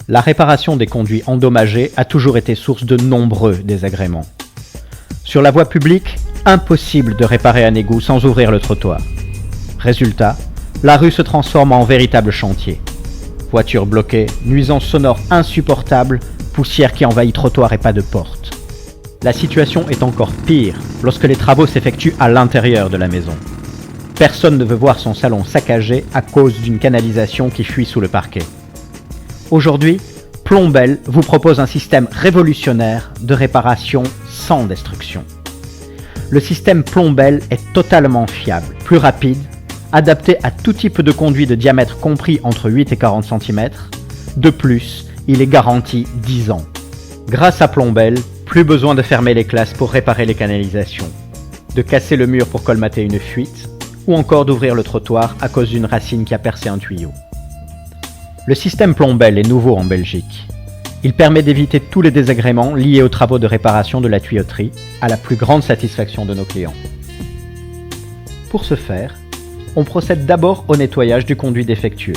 La réparation des conduits endommagés a toujours été source de nombreux désagréments. Sur la voie publique, impossible de réparer un égout sans ouvrir le trottoir. Résultat, la rue se transforme en véritable chantier. Voitures bloquées, nuisances sonores insupportables, poussière qui envahit trottoir et pas de porte. La situation est encore pire lorsque les travaux s'effectuent à l'intérieur de la maison. Personne ne veut voir son salon saccagé à cause d'une canalisation qui fuit sous le parquet. Aujourd'hui, Plombel vous propose un système révolutionnaire de réparation sans destruction. Le système Plombel est totalement fiable, plus rapide, adapté à tout type de conduit de diamètre compris entre 8 et 40 cm. De plus, il est garanti 10 ans. Grâce à Plombel, plus besoin de fermer les classes pour réparer les canalisations, de casser le mur pour colmater une fuite, ou encore d'ouvrir le trottoir à cause d'une racine qui a percé un tuyau. Le système Plombel est nouveau en Belgique. Il permet d'éviter tous les désagréments liés aux travaux de réparation de la tuyauterie, à la plus grande satisfaction de nos clients. Pour ce faire, on procède d'abord au nettoyage du conduit défectueux.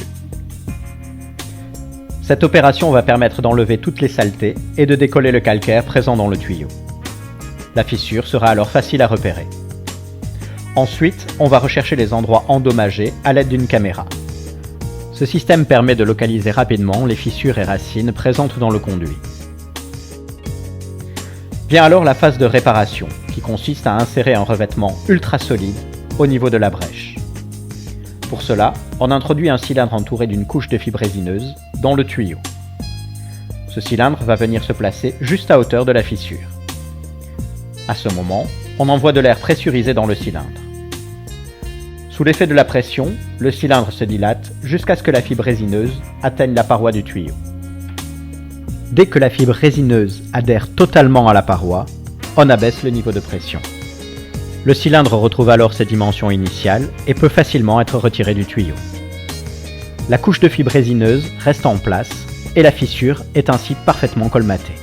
Cette opération va permettre d'enlever toutes les saletés et de décoller le calcaire présent dans le tuyau. La fissure sera alors facile à repérer. Ensuite, on va rechercher les endroits endommagés à l'aide d'une caméra. Ce système permet de localiser rapidement les fissures et racines présentes dans le conduit. Vient alors la phase de réparation, qui consiste à insérer un revêtement ultra solide au niveau de la brèche. Pour cela, on introduit un cylindre entouré d'une couche de fibre résineuse dans le tuyau. Ce cylindre va venir se placer juste à hauteur de la fissure. À ce moment, on envoie de l'air pressurisé dans le cylindre. Sous l'effet de la pression, le cylindre se dilate jusqu'à ce que la fibre résineuse atteigne la paroi du tuyau. Dès que la fibre résineuse adhère totalement à la paroi, on abaisse le niveau de pression. Le cylindre retrouve alors ses dimensions initiales et peut facilement être retiré du tuyau. La couche de fibre résineuse reste en place et la fissure est ainsi parfaitement colmatée.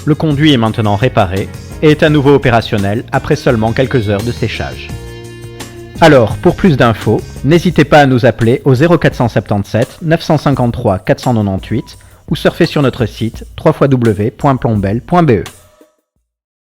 Le conduit est maintenant réparé et est à nouveau opérationnel après seulement quelques heures de séchage. Alors, pour plus d'infos, n'hésitez pas à nous appeler au 0477 953 498 ou surfer sur notre site www.plombel.be.